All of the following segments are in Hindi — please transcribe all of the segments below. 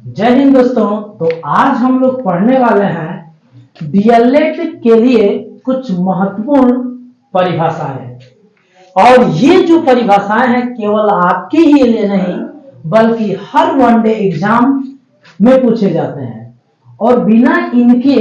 जय हिंद दोस्तों। तो आज हम लोग पढ़ने वाले हैं डीएलएड के लिए कुछ महत्वपूर्ण परिभाषाएं। और ये जो परिभाषाएं हैं केवल आपके ही लिए नहीं बल्कि हर वनडे एग्जाम में पूछे जाते हैं और बिना इनके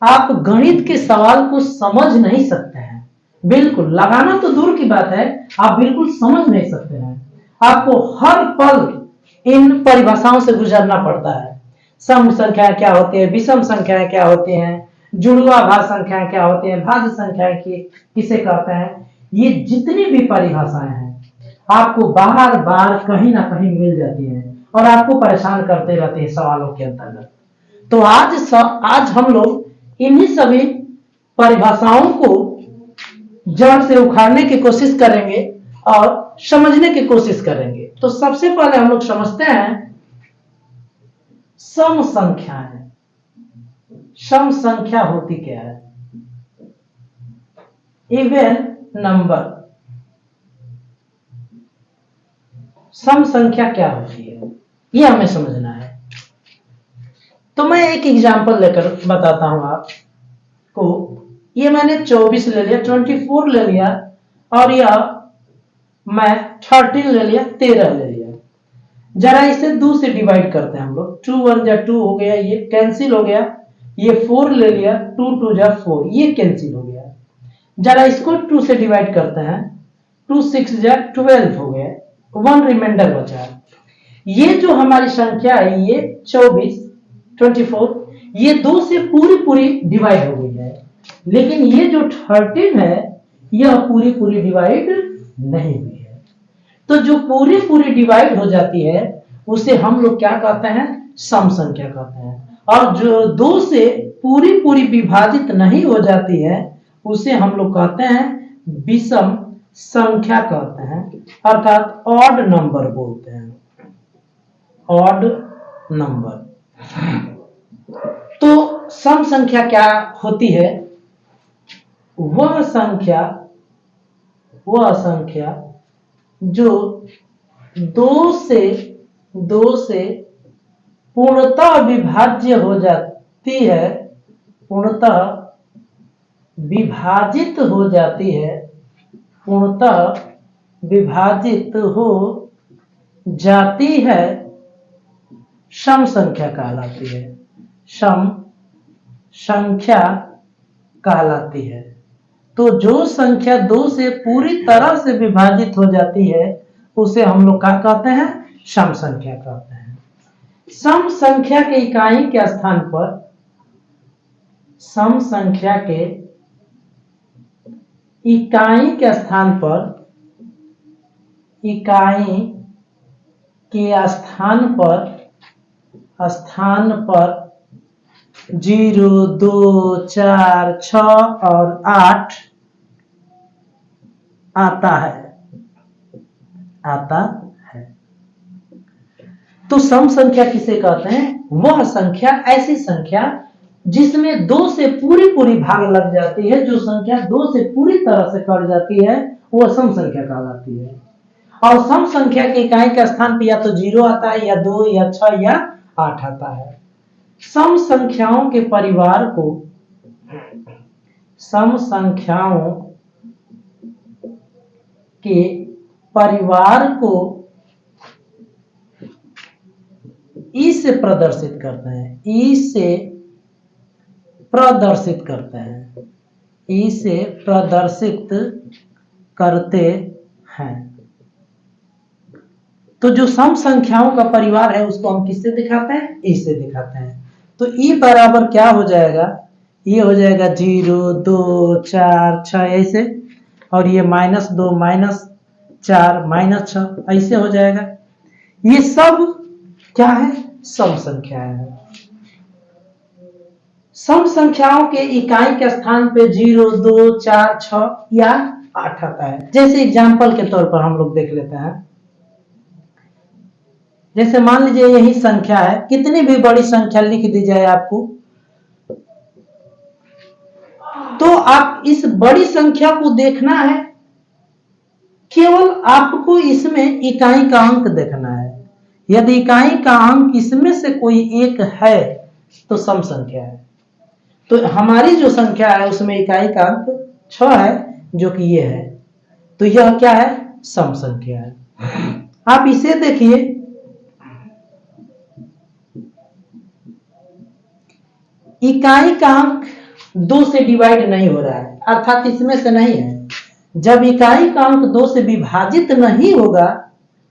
आप गणित के सवाल को समझ नहीं सकते हैं। बिल्कुल लगाना तो दूर की बात है, आप बिल्कुल समझ नहीं सकते हैं। आपको हर पल इन परिभाषाओं से गुजरना पड़ता है। सम संख्याएं क्या होती है, विषम संख्याएं क्या होती हैं, जुड़वा भाग संख्याएं क्या होती हैं, भाज्य संख्याएं किसे कहते हैं, ये जितनी भी परिभाषाएं हैं आपको बार बार कहीं ना कहीं मिल जाती हैं और आपको परेशान करते रहते हैं सवालों के अंतर्गत। तो आज हम लोग इन्हीं सभी परिभाषाओं को जड़ से उखाड़ने की कोशिश करेंगे और समझने की कोशिश करेंगे। तो सबसे पहले हम लोग समझते हैं सम संख्याएं। सम संख्या होती क्या है? Even number. सम संख्या क्या होती है ये हमें समझना है। तो मैं एक एग्जांपल लेकर बताता हूं आपको। ये मैंने 24 ले लिया, 24 ले लिया और यह मैं 13 ले लिया, 13 ले लिया। जरा इसे 2 से डिवाइड करते हैं हम लोग। 2 1 जा 2 हो गया, ये कैंसिल हो गया। ये 4 ले लिया, 2 2 जा 4, ये कैंसिल हो गया। जरा इसको 2 से डिवाइड करते हैं। 2 6 जा 12 हो गया, 1 रिमाइंडर बचा। ये जो हमारी संख्या है ये 24 ये 2 से पूरी डिवाइड हो गई है, लेकिन ये जो 13 है यह पूरी डिवाइड नहीं हुई है। तो जो पूरी डिवाइड हो जाती है उसे हम लोग क्या कहते हैं? सम संख्या कहते हैं। और जो 2 से पूरी विभाजित नहीं हो जाती है उसे हम लोग कहते हैं विषम संख्या कहते हैं, अर्थात ऑड नंबर बोलते हैं। Odd number. तो सम संख्या क्या होती है? वह संख्या जो 2 से पूर्णतः विभाज्य हो जाती है, पूर्णतः विभाजित हो जाती है, पूर्णतः विभाजित हो जाती है, सम संख्या कहलाती है। सम संख्या कहलाती है। तो जो संख्या 2 से पूरी तरह से विभाजित हो जाती है उसे हम लोग क्या कहते हैं? सम संख्या कहते हैं। सम संख्या के इकाई के स्थान पर, सम संख्या के इकाई के स्थान पर, इकाई के स्थान पर 0 2 4 6 और 8 आता है। तो सम संख्या किसे कहते हैं? वह संख्या, ऐसी संख्या जिसमें 2 से पूरी भाग लग जाती है। जो संख्या 2 से पूरी तरह से कट जाती है वह सम संख्या कहलाती है। और सम संख्या के इकाई के स्थान पर या तो 0 आता है, या 2 या 6 या 8 आता है। सम संख्याओं के परिवार को, सम संख्याओं के परिवार को ई से प्रदर्शित करते हैं। ई से प्रदर्शित करते हैं। ई से प्रदर्शित करते हैं। तो जो सम संख्याओं का परिवार है उसको हम किससे दिखाते हैं? ई से दिखाते हैं। तो ई बराबर क्या हो जाएगा? ये हो जाएगा 0 2 4 6 ऐसे, और ये -2 -4 -6 ऐसे हो जाएगा। ये सब क्या है? सम संख्या है। सम संख्याओं के इकाई के स्थान पे 0 2 4 6 या 8 आता है। जैसे एग्जाम्पल के तौर पर हम लोग देख लेते हैं। जैसे मान लीजिए यही संख्या है, कितनी भी बड़ी संख्या लिख दी जाए आपको, तो आप इस बड़ी संख्या को देखना है, केवल आपको इसमें इकाई का अंक देखना है। यदि इकाई का अंक इसमें से कोई एक है तो सम संख्या है। तो हमारी जो संख्या है उसमें इकाई का अंक 6 है, जो कि ये है, तो यह क्या है? सम संख्या है। आप इसे देखिए, इकाई का अंक 2 से डिवाइड नहीं हो रहा है, अर्थात इसमें से नहीं है। जब इकाई का अंक 2 से विभाजित नहीं होगा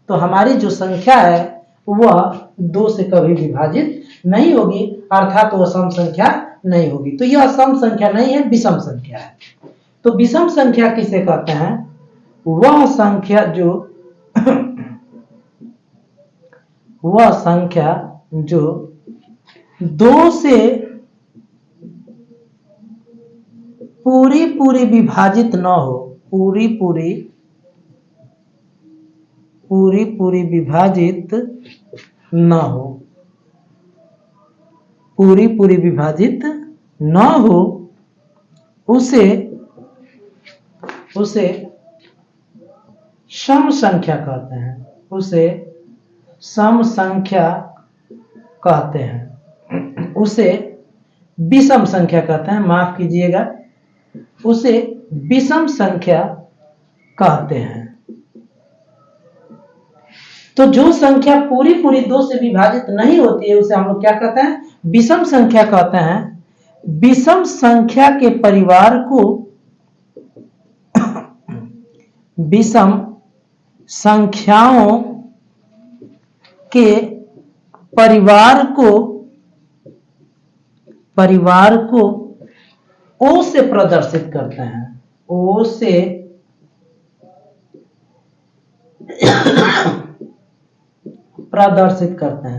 तो हमारी जो संख्या है वह 2 से कभी विभाजित नहीं होगी, अर्थात वह सम संख्या नहीं होगी। तो यह सम संख्या नहीं है, विषम संख्या है। तो विषम संख्या किसे कहते हैं? वह संख्या जो 2 से पूरी विभाजित न हो, पूरी विभाजित न हो, पूरी विभाजित न हो, उसे सम संख्या कहते हैं, उसे सम संख्या कहते हैं। उसे विषम संख्या कहते हैं, माफ कीजिएगा, उसे विषम संख्या कहते हैं। तो जो संख्या पूरी 2 से विभाजित नहीं होती है उसे हम लोग क्या कहते हैं? विषम संख्या कहते हैं। विषम संख्या के परिवार को विषम संख्याओं के परिवार को ओ से प्रदर्शित करते हैं, ओ से प्रदर्शित करते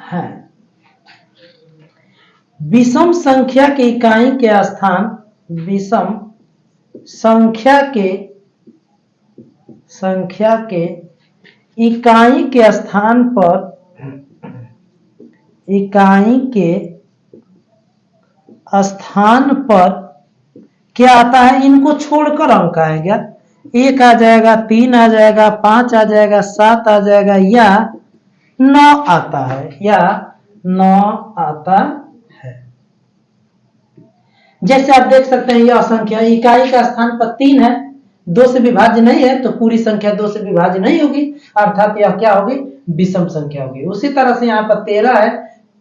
हैं। विषम संख्या के इकाई के स्थान, विषम संख्या के इकाई के स्थान पर, इकाई के स्थान पर क्या आता है? इनको छोड़कर अंक आएगा। 1 आ जाएगा, 3 आ जाएगा, 5 आ जाएगा, 7 आ जाएगा, या 9 आता है, जैसे आप देख सकते हैं यह संख्या इकाई का स्थान पर 3 है, 2 से विभाज्य नहीं है, तो पूरी संख्या 2 से विभाज्य नहीं होगी, अर्थात यह क्या होगी? विषम संख्या होगी। उसी तरह से यहाँ पर 13 है,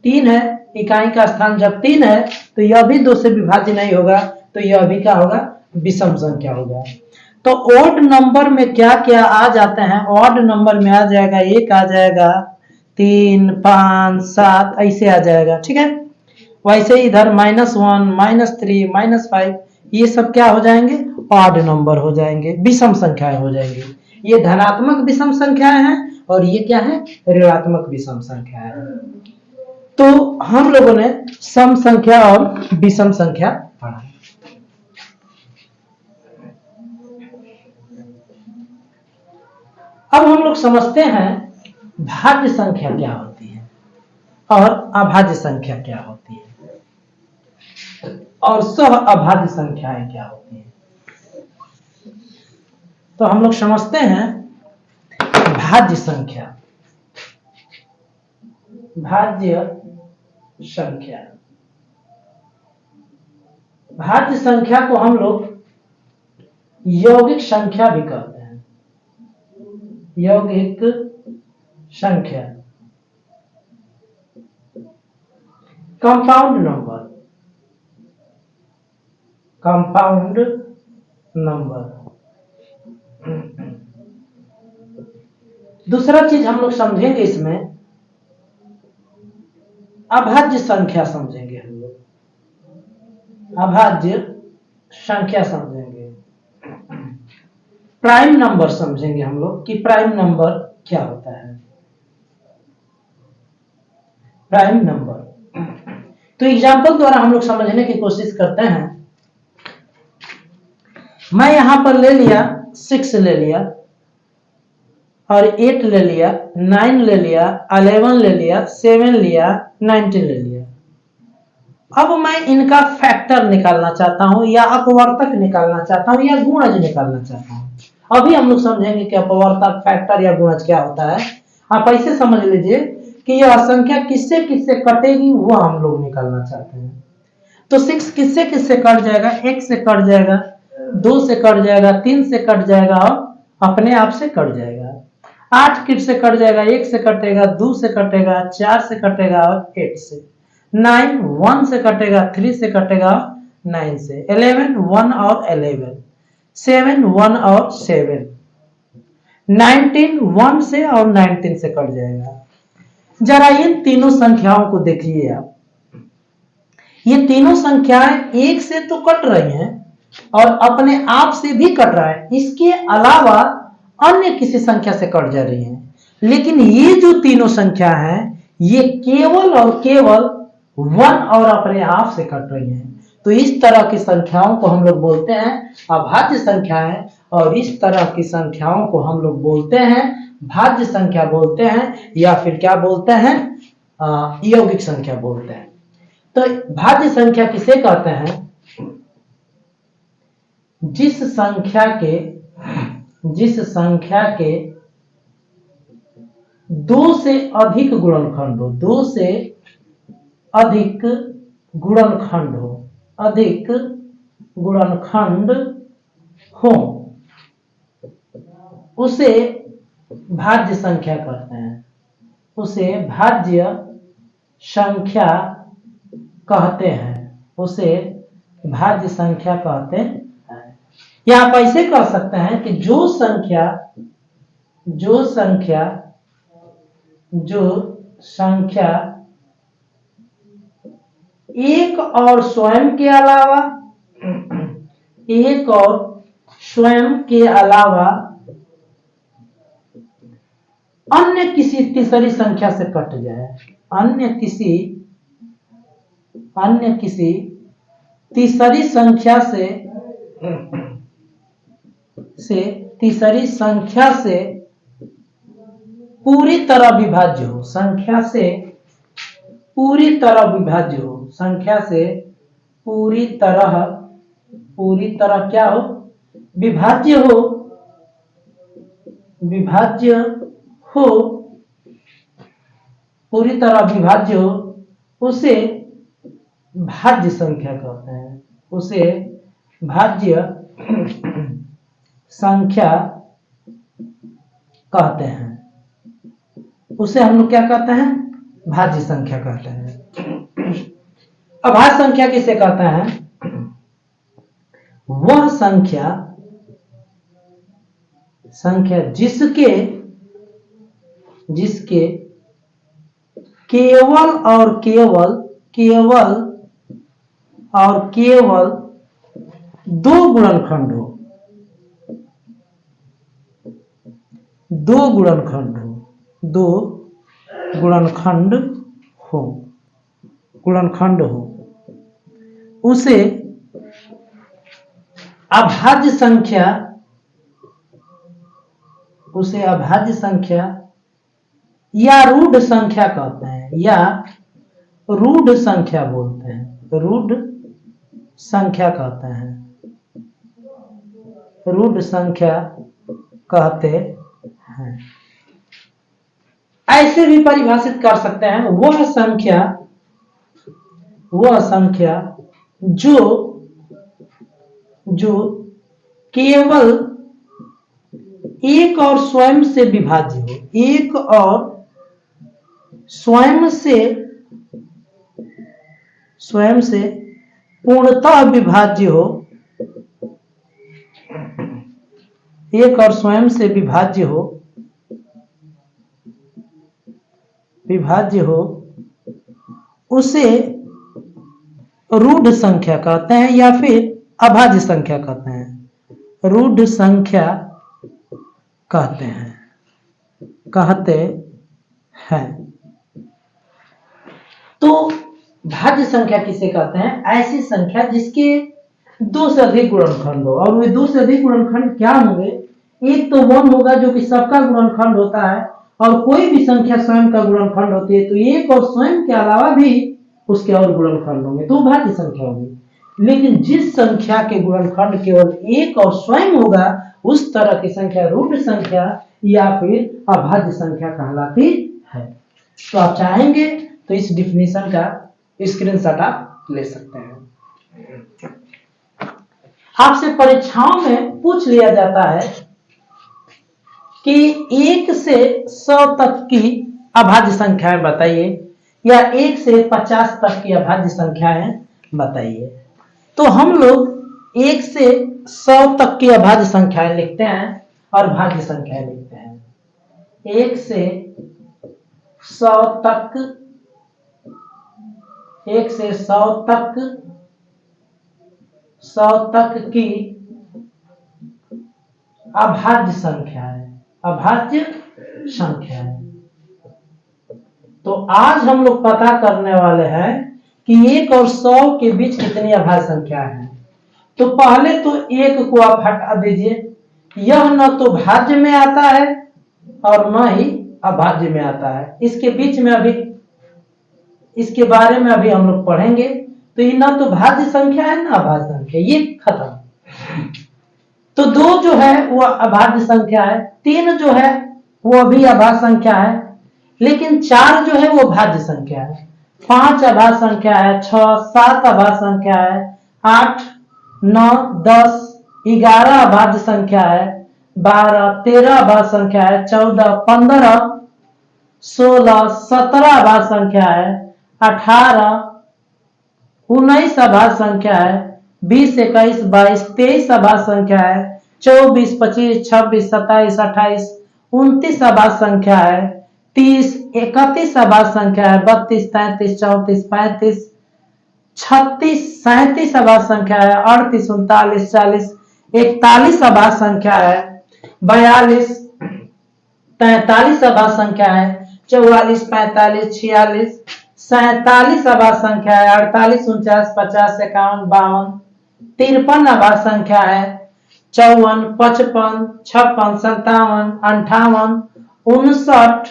3 है, इकाई का स्थान जब 3 है तो यह भी 2 से विभाज्य नहीं होगा, तो यह भी क्या होगा? विषम संख्या होगा। तो ऑड नंबर में क्या क्या आ जाते हैं? ऑड नंबर में आ जाएगा 1 आ जाएगा, 3, 5, 7 ऐसे आ जाएगा, ठीक है। वैसे इधर -1, -3, -5 ये सब क्या हो जाएंगे? ऑड नंबर हो जाएंगे, विषम संख्याएं हो जाएंगी। ये धनात्मक विषम संख्याएं हैं और ये क्या है? ऋणात्मक विषम संख्याएं हैं। तो हम लोगों ने सम संख्या और विषम संख्या पढ़ा। अब हम लोग समझते हैं भाज्य संख्या क्या होती है और अभाज्य संख्या क्या होती है और सह अभाज्य संख्याएं क्या होती हैं। तो हम लोग समझते हैं भाज्य संख्या। भाज्य संख्या को हम लोग यौगिक संख्या भी कहते हैं। यौगिक संख्या, कंपाउंड नंबर। दूसरा चीज हम लोग समझेंगे इसमें, अभाज्य संख्या समझेंगे हम लोग, अभाज्य संख्या समझेंगे। प्राइम नंबर समझेंगे हम लोग कि प्राइम नंबर क्या होता है। प्राइम नंबर तो एग्जाम्पल द्वारा हम लोग समझने की कोशिश करते हैं। मैं यहां पर ले लिया 6 ले लिया और 8 ले लिया, 9 ले लिया, 11 ले लिया, 7 लिया, 19 ले लिया। अब मैं इनका फैक्टर निकालना चाहता हूं या अपवर्तक निकालना चाहता हूं या गुणज निकालना चाहता हूं। अभी हम लोग समझेंगे कि अपवर्तक, फैक्टर या गुणज क्या होता है। आप ऐसे समझ लीजिए कि यह संख्या किससे किससे कटेगी वो हम लोग निकालना चाहते हैं। तो 6 किससे किससे कट जाएगा, 1 से कट जाएगा, 2 से कट जाएगा, 3 से कट जाएगा और अपने आप से कट जाएगा। 8 किस से कट जाएगा, 1 से कटेगा, 2 से कटेगा, 4 से कटेगा और 8 से। 9 1 से कटेगा, 3 से कटेगा, 9 से। 11 1 और 11, 7 1 और 7, 19 1 से और 19 से कट जाएगा। जरा इन तीनों संख्याओं को देखिए आप, ये तीनों संख्याएं 1 से तो कट रही हैं और अपने आप से भी कट रहा है, इसके अलावा अन्य किसी संख्या से कट जा रही है। लेकिन ये जो तीनों संख्या हैं ये केवल और केवल 1 और अपने आप से कट रही हैं। तो इस तरह की संख्याओं को हम लोग बोलते हैं अभाज्य संख्याएं, और इस तरह की संख्याओं को हम लोग बोलते हैं भाज्य संख्या बोलते हैं, या फिर क्या बोलते हैं, यौगिक संख्या बोलते हैं। तो भाज्य संख्या किसे कहते हैं, जिस संख्या के 2 से अधिक गुणनखंड हो, 2 से अधिक गुणनखंड हो, उसे भाज्य संख्या कहते हैं, उसे भाज्य संख्या कहते हैं, उसे भाज्य संख्या कहते हैं। या आप ऐसे कह सकते हैं कि जो संख्या एक और स्वयं के अलावा अन्य किसी तीसरी संख्या से कट जाए, अन्य किसी तीसरी संख्या से पूरी तरह विभाज्य हो, संख्या से पूरी तरह क्या हो, विभाज्य हो, पूरी तरह विभाज्य हो, उसे भाज्य संख्या कहते हैं, उसे भाज्य संख्या कहते हैं। उसे हम लोग क्या कहते हैं, भाज्य संख्या कहते हैं। अभाज्य संख्या किसे कहते हैं, वह संख्या जिसके केवल और केवल 2 गुणनखंड हो, 2 गुणनखंड हो, उसे अभाज्य संख्या या रूढ़ संख्या कहते हैं, या रूढ़ संख्या बोलते हैं, रूढ़ संख्या कहते हैं, रूढ़ संख्या कहते हैं। ऐसे भी परिभाषित कर सकते हैं, वह संख्या जो केवल एक और स्वयं से विभाज्य हो, एक और स्वयं से पूर्णतः विभाज्य हो, एक और स्वयं से विभाज्य हो, उसे रूढ़ संख्या कहते हैं या फिर अभाज्य संख्या कहते हैं, रूढ़ संख्या कहते हैं। तो भाज्य संख्या किसे कहते हैं, ऐसी संख्या जिसके 2 से अधिक गुणनखंड हो, और वे 2 से अधिक गुणनखंड क्या होंगे, एक तो 1 होगा जो कि सबका गुणनखंड होता है, और कोई भी संख्या स्वयं का गुणनखंड होती है तो एक और स्वयं के अलावा भी उसके और गुणनखंड होंगे, तो भाज्य संख्या होगी। लेकिन जिस संख्या के गुणनखंड केवल एक और स्वयं होगा उस तरह की संख्या रूट संख्या या फिर अभाज्य संख्या कहलाती है। तो आप चाहेंगे तो इस डिफिनेशन का स्क्रीनशॉट आप ले सकते हैं। आपसे परीक्षाओं में पूछ लिया जाता है कि 1 से 100 तक की अभाज्य संख्याएं बताइए या 1 से 50 तक की अभाज्य संख्याएं बताइए। तो हम लोग 1 से 100 तक की अभाज्य संख्याएं लिखते हैं और भाज्य संख्याएं लिखते हैं। 1 से 100 तक, 1 से 100 तक, 100 तक की अभाज्य संख्या है, अभाज्य संख्या है। तो आज हम लोग पता करने वाले हैं कि 1 और 100 के बीच कितनी अभाज्य संख्या है। तो पहले तो 1 को आप हटा दीजिए, यह न तो भाज्य में आता है और न ही अभाज्य में आता है। इसके बीच में अभी इसके बारे में अभी हम लोग पढ़ेंगे। तो ये न तो भाज्य संख्या है न अभाज्य संख्या, ये खत्म। तो 2 जो है वो अभाज्य संख्या है, 3 जो है वो अभी अभाज्य संख्या है, लेकिन 4 जो है वो भाज्य संख्या है, 5 अभाज्य संख्या है, 6, 7 अभाज्य संख्या है, 8, 9, 10, 11 अभाज्य संख्या है, 12, 13 अभाज्य संख्या है, 14, 15, 16, 17 अभाज्य संख्या है, 18, 19 अभाज्य संख्या है, 20, 21, 22, 23 अभाज्य संख्या है, 24, 25, 26, 27, 28, 29 अभाज्य संख्या है, 30, 31 अभाज्य संख्या है, 32, 33, 34, 35, 36, 37 अभाज्य संख्या है, 38, 39, 40, 41 अभाज्य संख्या है, 42, 43 अभाज्य संख्या है, 44, 45, 46, 47 अभाज्य संख्या है, 48, 49, 50, 51, 52, 53 अभाज्य संख्या है, 54, 55, 56, 57, 58, 59,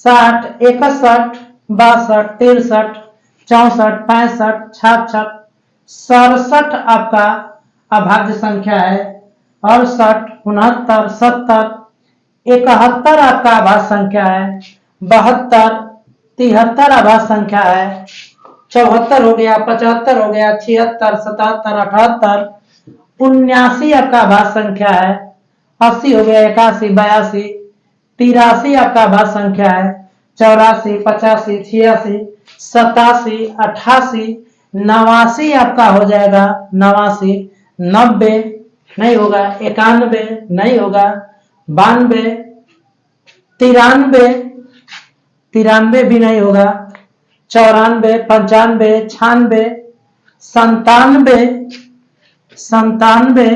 60, 61, 62, 63, 64, 65, 66, 67 आपका अभाज्य संख्या है, 68, 69, 70, 71 आपका अभाज्य संख्या है, 72, 73 अभाज्य संख्या है, 74 हो गया, 75 हो गया, 76, 77, 78, 79 आपका अभाज्य संख्या है, 80 हो गया, 81, 82, 83 आपका अभाज्य संख्या है, 84, 85, 86, 87, 88, 89 आपका हो जाएगा, 89, 90 नहीं होगा, 91 नहीं होगा, 92, 93, 93 भी नहीं होगा, 94, 95, 96, 97, 97,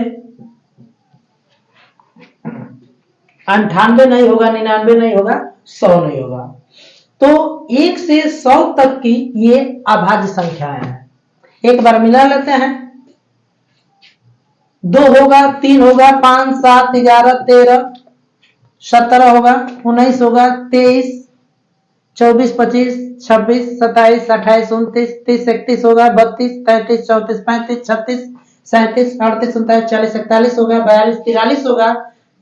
98 नहीं होगा, 99 नहीं होगा, 100 नहीं होगा। तो 1 से 100 तक की ये अभाज्य संख्याएं हैं। एक बार मिला लेते हैं। 2 होगा, 3 होगा, 5, 7, 11, 13, 17 होगा, 19 होगा, 23, 24, 25, 26, 27, 28, 29, 30, 31 होगा, 32, 33, 34, 35, 36, 37, 38, 39, 40, 41 होगा, 42, 43 होगा,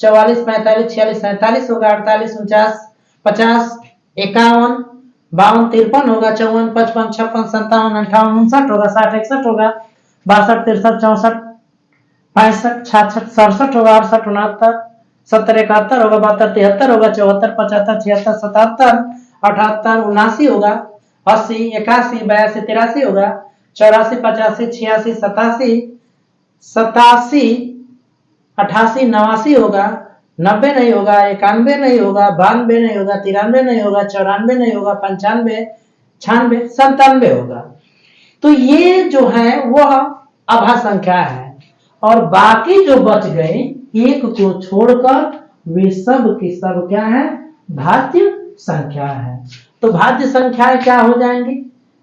44, 45, 46, 47 होगा, 48, 49, 50, 51, 52, 53 होगा, 54, 55, 56, 57, 58, 59 होगा, 60, 61 होगा, 62, 63, 64, 65, 66, 67 होगा, 68, 69, 70, 71 होगा, 72, 73 होगा, 74, 75, 76, 77, 78, 79 होगा, 80, 81, 82, 83 होगा, 84, 85, 86, 87, 87, 88, 89 होगा, 90 नहीं होगा, 91 नहीं होगा, 92 नहीं होगा, 93 नहीं होगा, 94 नहीं होगा, 95, 96, 97 होगा। तो ये जो है वह अभाज्य संख्या है और बाकी जो बच गए 1 को छोड़कर वे सब की सब क्या है, भाज्य संख्या है। तो भाज्य संख्याएं क्या हो जाएंगी,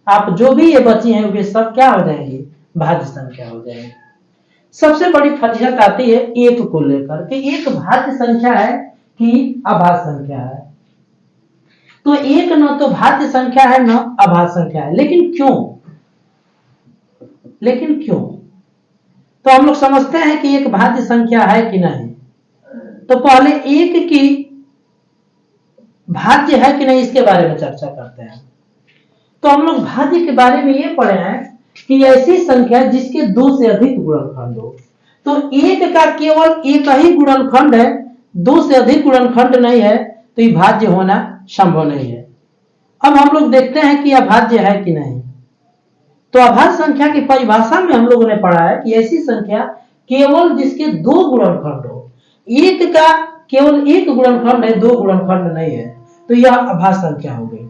आप जो भी ये बची हैं वे सब क्या हो जाएंगी, भाज्य संख्या हो जाएंगी। सबसे बड़ी फजीहत आती है 1 को लेकर कि 1 भाज्य संख्या है कि अभाज्य संख्या है। तो 1 न तो भाज्य संख्या है न अभाज्य संख्या है, लेकिन क्यों, लेकिन क्यों? तो हम लोग समझते हैं कि एक भाज्य संख्या है कि नहीं। तो पहले एक की भाज्य है कि नहीं इसके बारे में चर्चा करते हैं। तो हम लोग भाज्य के बारे में ये पढ़े हैं कि ऐसी संख्या जिसके 2 से अधिक गुणनखंड हो। तो एक का केवल एक ही गुणनखंड है, 2 से अधिक गुणनखंड नहीं है, तो ये भाज्य होना संभव नहीं है। अब हम लोग देखते हैं कि अभाज्य है कि नहीं। तो अभाज्य संख्या की परिभाषा में हम लोगों ने पढ़ा है कि ऐसी संख्या केवल जिसके 2 गुणनखंड हो। एक का केवल एक गुणनखंड है, 2 गुणनखंड नहीं है, तो यह अभाज्य संख्या हो गई।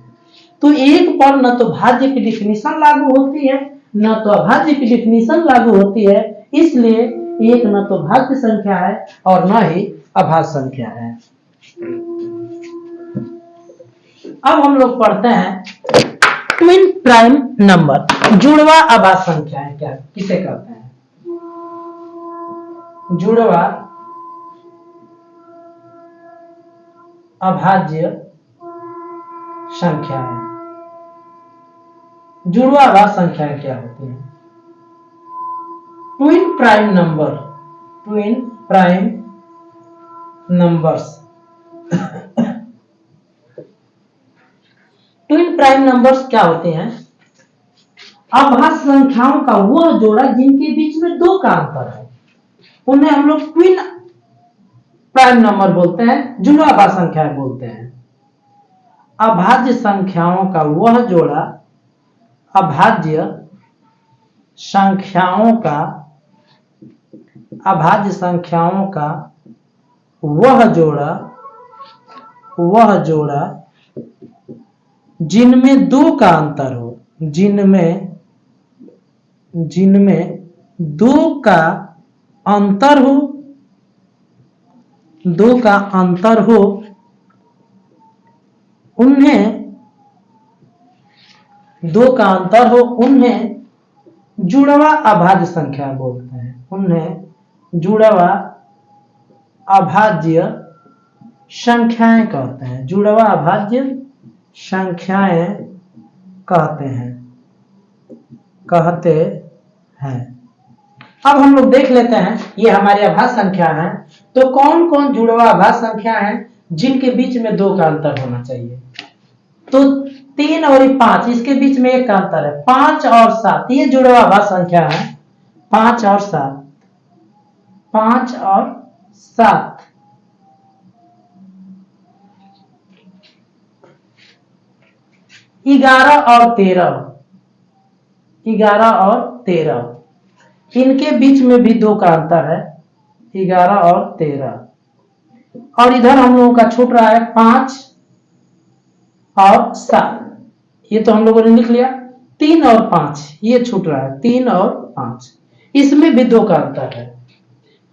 तो एक पर न तो भाज्य की डिफिनीशन लागू होती है, न तो अभाज्य की डिफिनीशन लागू होती है, इसलिए एक न तो भाज्य संख्या है और न ही अभाज्य संख्या है। अब हम लोग पढ़ते हैं ट्विन प्राइम नंबर, जुड़वा अभाज्य संख्या है क्या, किसे कहते हैं? जुड़वा अभाज्य संख्या है। जुड़वा अभाज्य संख्या क्या होती है? Twin prime number, twin prime numbers twin prime numbers क्या होते हैं? अभाज्य संख्याओं का वह जोड़ा जिनके बीच में 2 का अंतर है, उन्हें हम लोग ट्विन प्राइम नंबर बोलते हैं, जुड़वा अभाज्य संख्या बोलते हैं। अभाज्य संख्याओं का वह जोड़ा, अभाज्य संख्याओं का, अभाज्य संख्याओं का वह जोड़ा जिनमें 2 का अंतर हो, जिनमें 2 का अंतर हो, 2 का अंतर हो, उन्हें 2 का अंतर हो, उन्हें जुड़वा अभाज्य संख्या बोलते हैं। उन्हें जुड़वा अभाज्य संख्याएं कहते हैं, जुड़वा अभाज्य संख्याएं कहते हैं। अब हम लोग देख लेते हैं, ये हमारी अभाज्य संख्या है, तो कौन कौन जुड़वा अभाज्य संख्या है जिनके बीच में 2 का अंतर होना चाहिए? तो 3 और 5, इसके बीच में 1 का अंतर है। 5 और 7, ये जुड़वा अभाज्य संख्या है। 5 और 7, 5 और 7। 11 और 13, 11 और 13, इनके बीच में भी 2 का अंतर है, 11 और 13। और इधर हम लोगों का छूट रहा है 5 और 7, ये तो हम लोगों ने लिख लिया। 3 और 5 ये छूट रहा है, 3 और 5, इसमें भी 2 का अंतर है।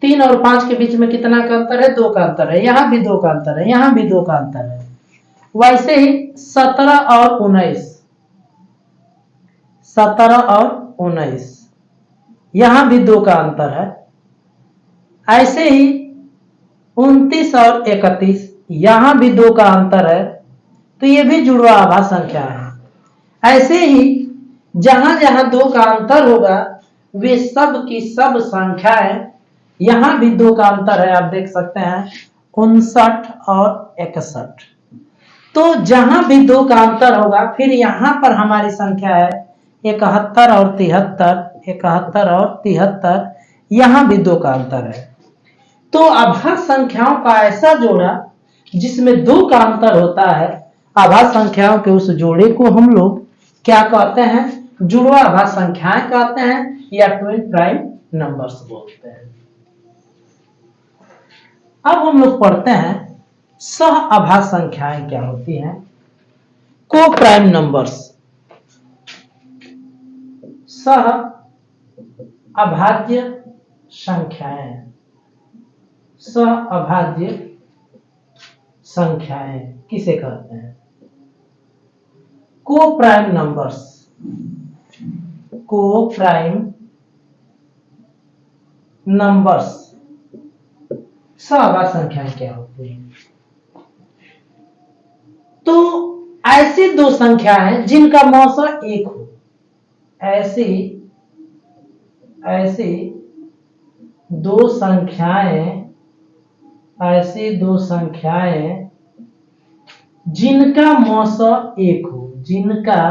3 और 5 के बीच में कितना का अंतर है? 2 का अंतर है। यहां भी 2 का अंतर है, यहां भी 2 का अंतर है। वैसे ही 17 और 19, 17 और 19, यहां भी 2 का अंतर है। ऐसे ही 29 और 31, यहां भी 2 का अंतर है, तो ये भी जुड़वा अभाज्य संख्या है। ऐसे ही जहां जहां 2 का अंतर होगा वे सब की सब संख्याएं, यहां भी 2 का अंतर है, आप देख सकते हैं 59 और 61। तो जहां भी 2 का अंतर होगा, फिर यहां पर हमारी संख्या है 71 और 73, 71 और 73, यहां भी 2 का अंतर है। तो अभाज्य संख्याओं का ऐसा जोड़ा जिसमें 2 का अंतर होता है, अभाज्य संख्याओं के उस जोड़े को हम लोग क्या कहते हैं? जुड़वा अभाज्य संख्याएं कहते हैं या ट्विन प्राइम नंबर्स बोलते हैं। अब हम लोग पढ़ते हैं सह अभाज्य संख्याएं क्या होती हैं? को प्राइम नंबर्स, सह अभाज्य संख्याएं, सह अभाज्य संख्याएं किसे कहते हैं? को प्राइम नंबर्स, को प्राइम नंबर्स, सह अभाज्य संख्याएं क्या होती हैं? तो ऐसी 2 संख्या है जिनका मौसा 1 हो, ऐसी दो संख्याएं, ऐसी दो संख्याएं जिनका मौस एक हो, जिनका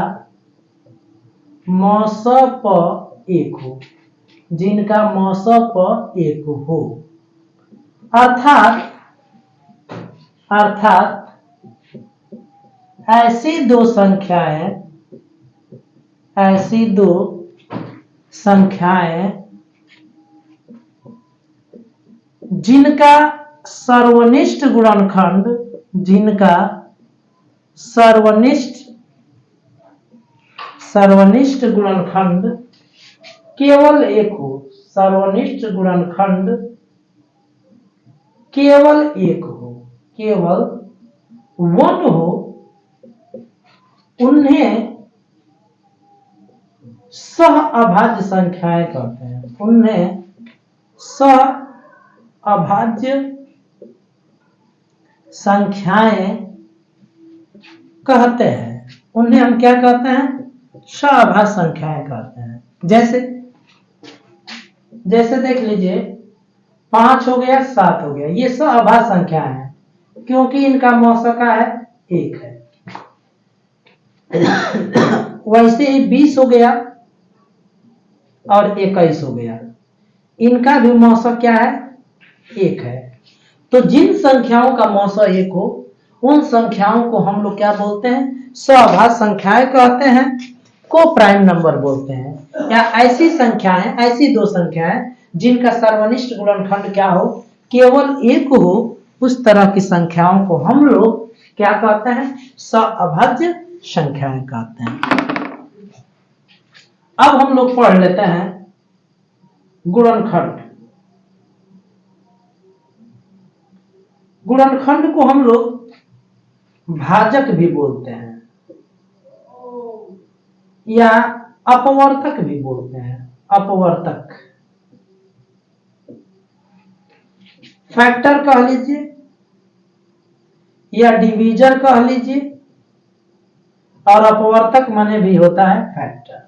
मौस प एक हो, जिनका मौस प एक हो, अर्थात ऐसी दो संख्याएं, ऐसी दो संख्याएं जिनका सर्वनिष्ठ गुणनखंड, जिनका सर्वनिष्ठ गुणनखंड केवल एक हो, सर्वनिष्ठ गुणनखंड केवल एक हो, केवल वन हो, उन्हें सह अभाज्य संख्याएं कहते हैं, उन्हें सह अभाज्य संख्याएं कहते हैं। उन्हें हम क्या कहते हैं? सहअभाज्य संख्याएं कहते हैं। जैसे देख लीजिए, 5 हो गया, 7 हो गया, ये सहअभाज्य संख्या है क्योंकि इनका मौसका है 1 है। वैसे ही 20 हो गया और 21 हो गया, इनका भी मौसक क्या है? 1 है। तो जिन संख्याओं का मौसक 1 हो, उन संख्याओं को हम लोग क्या बोलते हैं? सहअभाज्य संख्याएं कहते हैं, को प्राइम नंबर बोलते हैं। या ऐसी संख्याएं, ऐसी दो संख्याएं जिनका सर्वनिष्ठ गुणनखंड क्या हो? केवल 1 हो, उस तरह की संख्याओं को हम लोग क्या कहते हैं? सहअभाज्य संख्याएं कहते हैं। अब हम लोग पढ़ लेते हैं गुणनखंड। गुणनखंड को हम लोग भाजक भी बोलते हैं या अपवर्तक भी बोलते हैं। अपवर्तक, फैक्टर कह लीजिए या डिवीजर कह लीजिए, और अपवर्तक माने भी होता है फैक्टर।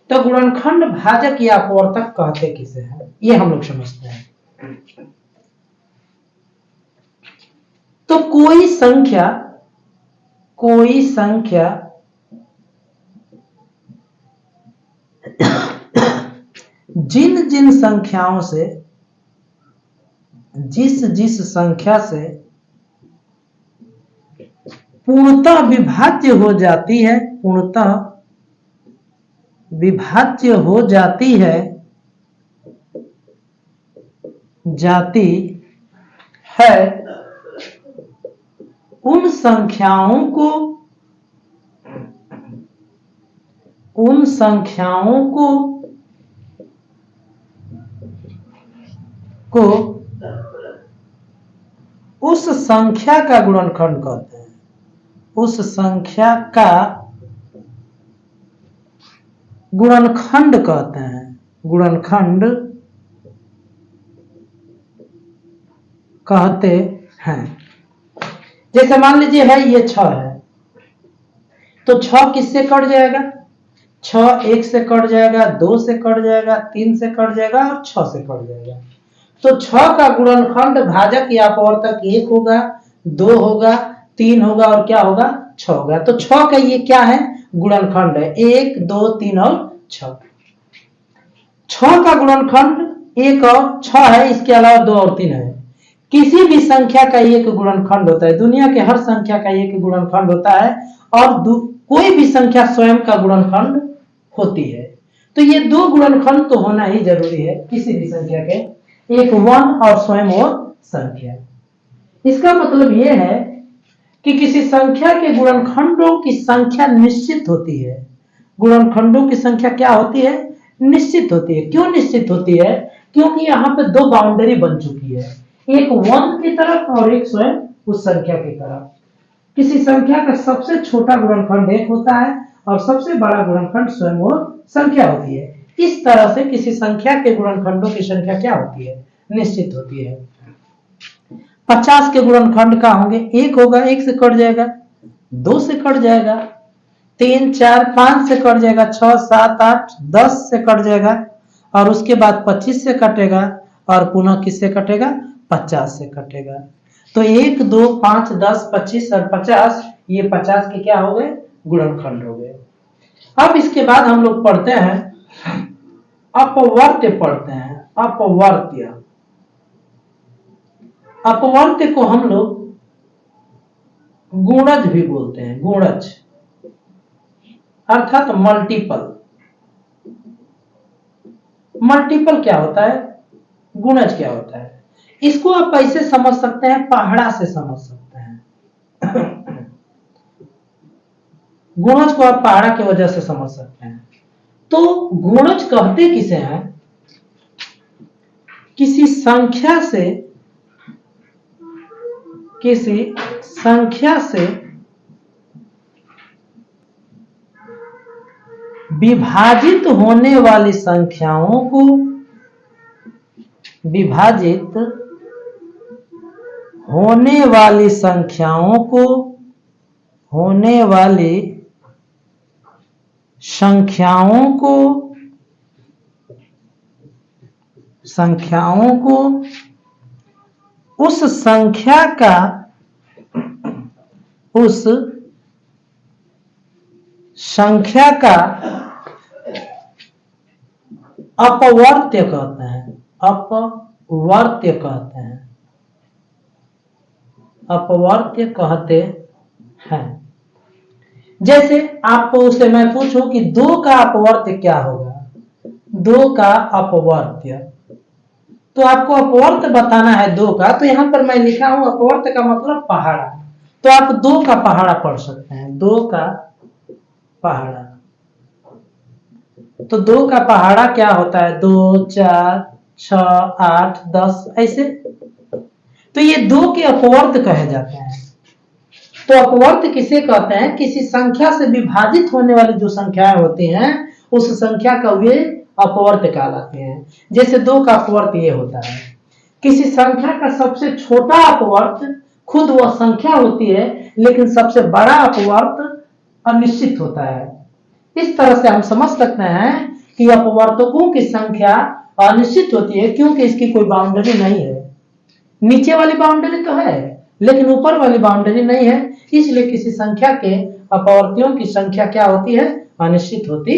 तो गुणनखंड भाजक या अपवर्तक कहते किसे हैं, ये हम लोग समझते हैं। तो कोई संख्या जिन संख्याओं से, जिस संख्या से पूर्णतः विभाज्य हो जाती है, पूर्णतः विभाज्य हो जाती है, जाती है, उन संख्याओं को उस संख्या का गुणनखंड कहते हैं। उस संख्या का गुणनखंड कहते हैं, गुणनखंड कहते हैं। जैसे मान लीजिए है ये 6 है, तो 6 किससे कट जाएगा? 6 1 से कट जाएगा, 2 से कट जाएगा, 3 से कट जाएगा और 6 से कट जाएगा। तो 6 का गुणनखंड भाजक या अपवर्तक 1 होगा, 2 होगा, 3 होगा और क्या होगा? 6 होगा। तो 6 का ये क्या है? गुणनखंड है। 1 2 3 और 6। 6 का गुणनखंड 1 और 6 है, इसके अलावा 2 और 3 है। किसी भी संख्या का एक गुणनखंड होता है, दुनिया के हर संख्या का एक गुणनखंड होता है, और कोई भी संख्या स्वयं का गुणनखंड होती है। तो ये 2 गुणनखंड तो होना ही जरूरी है किसी भी संख्या के, एक वन और स्वयं वो संख्या। इसका मतलब यह है कि किसी संख्या के गुणनखंडों की संख्या निश्चित होती है। गुणनखंडों की संख्या क्या होती है? निश्चित होती है। क्यों निश्चित होती है? क्योंकि यहाँ पे 2 बाउंड्री बन चुकी है, एक वन की तरफ और एक स्वयं उस संख्या की तरफ। किसी संख्या का सबसे छोटा गुणनखंड 1 होता है और सबसे बड़ा गुणनखंड स्वयं वो संख्या होती है। इस तरह से किसी संख्या के गुणनखंडों की संख्या क्या होती है? निश्चित होती है। 50 के गुणनखंड का होंगे? 1 होगा, 1 से कट जाएगा, 2 से कट जाएगा, 3 4 5 से कट जाएगा, 6 7 8 10 से कट जाएगा और उसके बाद 25 से कटेगा और पुनः किससे कटेगा, 50 से कटेगा। तो 1 2 5 10 25 और 50, ये 50 के क्या हो गए, गुणनखंड हो गए। अब इसके बाद हम लोग पढ़ते हैं अपवर्त्य, पढ़ते हैं अपवर्त्य। अपवर्त्य को हम लोग गुणज भी बोलते हैं, गुणज अर्थात मल्टीपल। मल्टीपल क्या होता है, गुणज क्या होता है, इसको आप ऐसे समझ सकते हैं, पहाड़ा से समझ सकते हैं। गुणज को आप पहाड़ा की वजह से समझ सकते हैं। तो गुणज कहते किसे हैं, किसी संख्या से विभाजित होने वाली संख्याओं को, विभाजित होने वाली संख्याओं को, होने वाली संख्याओं को उस संख्या का, उस संख्या का अपवर्त्य कहते हैं, अपवर्त्य कहते हैं, अपवर्त्य कहते हैं। जैसे आपको से मैं पूछूं कि 2 का अपवर्त्य क्या होगा, 2 का अपवर्त्य, तो आपको अपवर्त्य बताना है 2 का, तो यहां पर मैं लिखा हूं अपवर्त्य का मतलब पहाड़ा, तो आप 2 का पहाड़ा पढ़ सकते हैं, 2 का पहाड़ा। तो 2 का पहाड़ा क्या होता है, 2 4 6 8 10 ऐसे। तो ये 2 के अपवर्त्य कहे जाते हैं। तो अपवर्त्य किसे कहते हैं, किसी संख्या से विभाजित होने वाली जो संख्याएं होती हैं उस संख्या का वे अपवर्त्य कहलाते हैं। जैसे 2 का अपवर्त्य ये होता है, किसी संख्या का सबसे छोटा अपवर्त्य खुद वह संख्या होती है, लेकिन सबसे बड़ा अपवर्त्य अनिश्चित होता है। इस तरह से हम समझ सकते हैं कि अपवर्तकों की संख्या अनिश्चित होती है, क्योंकि इसकी कोई बाउंड्री नहीं है। नीचे वाली बाउंड्री तो है लेकिन ऊपर वाली बाउंड्री नहीं है, इसलिए किसी संख्या के अपवर्त्यों की संख्या क्या होती है, अनिश्चित होती